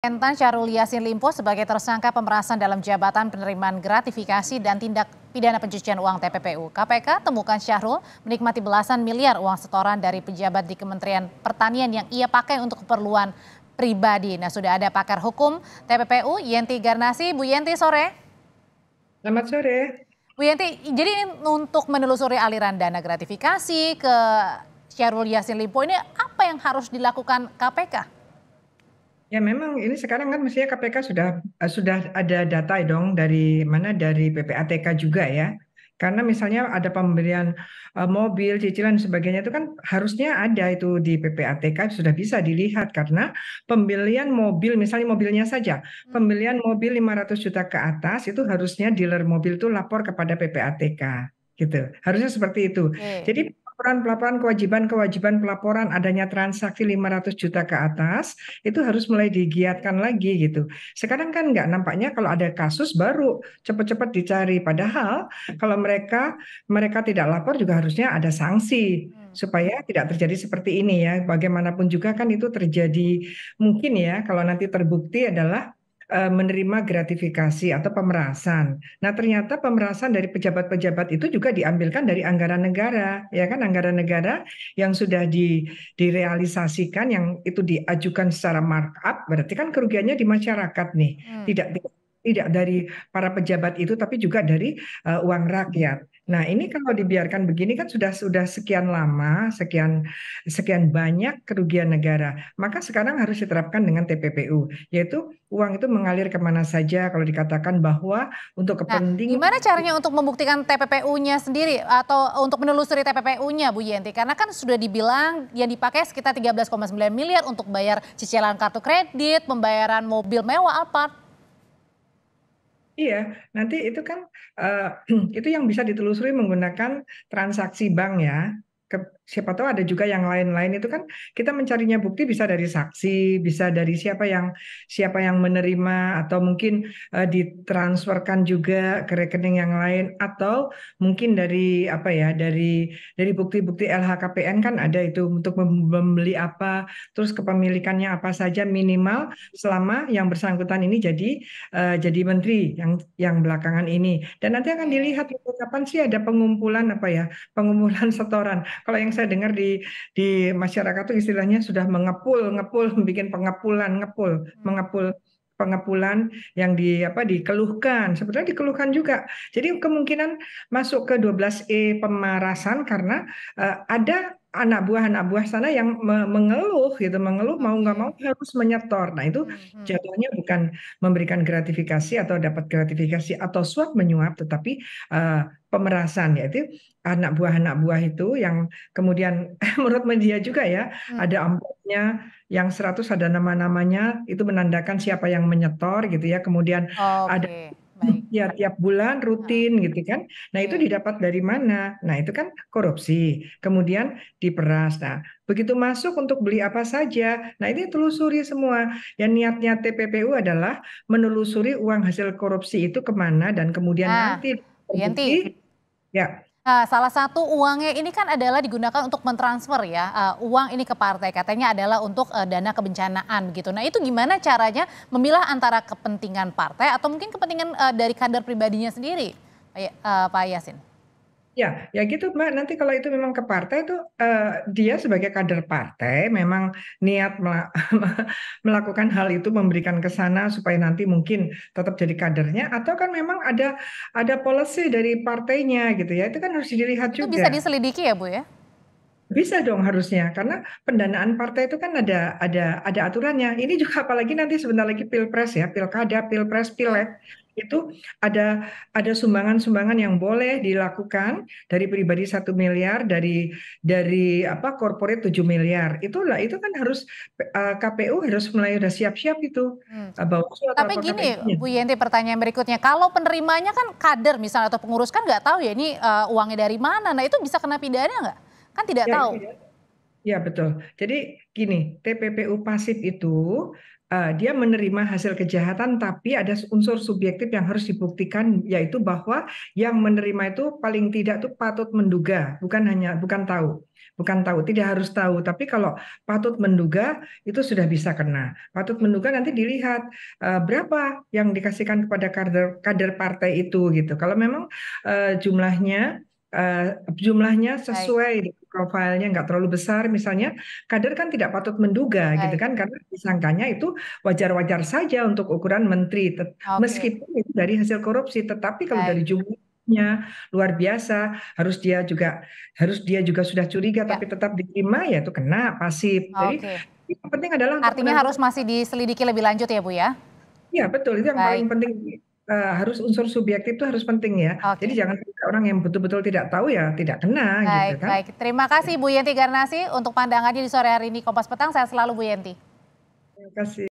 Mentan Syahrul Yassin Limpo sebagai tersangka pemerasan dalam jabatan penerimaan gratifikasi dan tindak pidana pencucian uang TPPU. KPK temukan Syahrul menikmati belasan miliar uang setoran dari pejabat di Kementerian Pertanian yang ia pakai untuk keperluan pribadi. Nah, sudah ada pakar hukum TPPU, Yenti Garnasi. Bu Yenti, sore. Selamat sore. Bu Yenti, jadi ini untuk menelusuri aliran dana gratifikasi ke Syahrul Yassin Limpo ini apa yang harus dilakukan KPK? Ya memang ini sekarang kan mestinya KPK sudah ada data dong dari mana, dari PPATK juga ya. Karena misalnya ada pemberian mobil, cicilan dan sebagainya itu kan harusnya ada itu di PPATK, sudah bisa dilihat karena pembelian mobil, misalnya mobilnya saja, pembelian mobil 500 juta ke atas itu harusnya dealer mobil itu lapor kepada PPATK gitu. Harusnya seperti itu. Oke. Jadi pelaporan kewajiban pelaporan adanya transaksi 500 juta ke atas itu harus mulai digiatkan lagi gitu. Sekarang kan nggak, nampaknya kalau ada kasus baru cepat-cepat dicari. Padahal kalau mereka tidak lapor juga harusnya ada sanksi supaya tidak terjadi seperti ini ya. Bagaimanapun juga kan itu terjadi, mungkin ya kalau nanti terbukti adalah menerima gratifikasi atau pemerasan. Nah, ternyata pemerasan dari pejabat-pejabat itu juga diambilkan dari anggaran negara, ya kan, anggaran negara yang sudah direalisasikan, yang itu diajukan secara markup, berarti kan kerugiannya di masyarakat nih, tidak dari para pejabat itu, tapi juga dari uang rakyat. Nah, ini kalau dibiarkan begini kan sudah sekian lama, sekian banyak kerugian negara. Maka sekarang harus diterapkan dengan TPPU, yaitu uang itu mengalir kemana saja kalau dikatakan bahwa untuk Nah, kepentingan. gimana caranya untuk membuktikan TPPU-nya sendiri atau untuk menelusuri TPPU-nya, Bu Yenti? Karena kan sudah dibilang yang dipakai sekitar 13,9 miliar untuk bayar cicilan kartu kredit, pembayaran mobil mewah, Alphard. Iya, nanti itu kan itu yang bisa ditelusuri menggunakan transaksi bank ya. Siapa tahu ada juga yang lain-lain, itu kan kita mencarinya bukti bisa dari saksi, bisa dari siapa yang menerima, atau mungkin ditransferkan juga ke rekening yang lain, atau mungkin dari apa ya, dari bukti-bukti LHKPN kan ada itu untuk membeli apa, terus kepemilikannya apa saja, minimal selama yang bersangkutan ini jadi menteri yang belakangan ini. Dan nanti akan Oke. dilihat kapan sih ada pengumpulan apa ya, pengumpulan setoran. Kalau yang saya dengar di masyarakat tuh istilahnya sudah ngepul, bikin mengepul pengepulan yang dikeluhkan. Sebetulnya dikeluhkan juga. Jadi kemungkinan masuk ke 12E pemerasan karena ada anak buah sana yang mengeluh gitu, mau nggak mau Oke. harus menyetor. Nah, itu jatuhnya bukan memberikan gratifikasi atau dapat gratifikasi atau suap menyuap, tetapi pemerasan, yaitu anak buah itu yang kemudian menurut media juga ya, ada amplopnya yang 100 ada nama-namanya, itu menandakan siapa yang menyetor gitu ya, kemudian ada Oke, baik. ya tiap bulan rutin gitu kan. Nah, itu Oke. didapat dari mana? Nah, itu kan korupsi. Kemudian diperas. Nah, begitu masuk untuk beli apa saja. Nah, ini telusuri semua. Yang niatnya TPPU adalah menelusuri uang hasil korupsi itu kemana, dan kemudian Nah, nanti Bu Yenti, terbukti ya. salah satu uangnya ini kan adalah digunakan untuk mentransfer ya, uang ini ke partai, katanya adalah untuk dana kebencanaan gitu. Nah, itu gimana caranya memilah antara kepentingan partai atau mungkin kepentingan dari kader pribadinya sendiri, Pak Yasin? Ya gitu Mbak. Nanti kalau itu memang ke partai itu, dia sebagai kader partai memang niat melakukan hal itu, memberikan ke sana supaya nanti mungkin tetap jadi kadernya, atau kan memang ada policy dari partainya gitu ya. Itu kan harus dilihat Itu bisa juga. diselidiki ya, Bu ya? Bisa dong harusnya, karena pendanaan partai itu kan ada aturannya. Ini juga apalagi nanti sebentar lagi pilpres ya, pilkada, pilpres, Betul. pileg, itu ada sumbangan-sumbangan yang boleh dilakukan dari pribadi 1 miliar, dari apa corporate 7 miliar. Itulah itu kan harus KPU harus mulai udah siap-siap itu, Hmm. Bawaslu atau Tapi apa gini, KPU-nya. Bu Yenti, pertanyaan berikutnya, kalau penerimanya kan kader misalnya atau pengurus kan nggak tahu ya ini uangnya dari mana, nah itu bisa kena pidana nggak? Kan tidak Ya, tahu. ya betul. Jadi gini, TPPU pasif itu dia menerima hasil kejahatan, tapi ada unsur subjektif yang harus dibuktikan, yaitu bahwa yang menerima itu paling tidak tuh patut menduga, bukan tahu, tidak harus tahu. Tapi kalau patut menduga itu sudah bisa kena. Patut menduga nanti dilihat berapa yang dikasihkan kepada kader partai itu gitu. Kalau memang jumlahnya jumlahnya Baik, sesuai dengan profilnya nggak terlalu besar, misalnya kader kan tidak patut menduga gitu baik. kan, karena disangkanya itu wajar-wajar saja untuk ukuran menteri, Oke, meskipun itu dari hasil korupsi. Tetapi kalau dari baik. jumlahnya luar biasa, harus dia juga sudah curiga, Ya, tapi tetap diterima, ya itu kena pasif. Jadi oke. yang penting adalah untuk Artinya harus menentukan. masih diselidiki lebih lanjut ya, Bu ya? Ya betul, itu yang paling Baik, penting. Harus unsur subjektif itu harus penting ya. Jadi oke. jangan sampai orang yang betul-betul tidak tahu ya tidak kena gitu Baik, kan. baik. Terima kasih Bu Yenti Garnasi untuk pandangannya di sore hari ini Kompas Petang. Sehat selalu Bu Yenti. Terima kasih.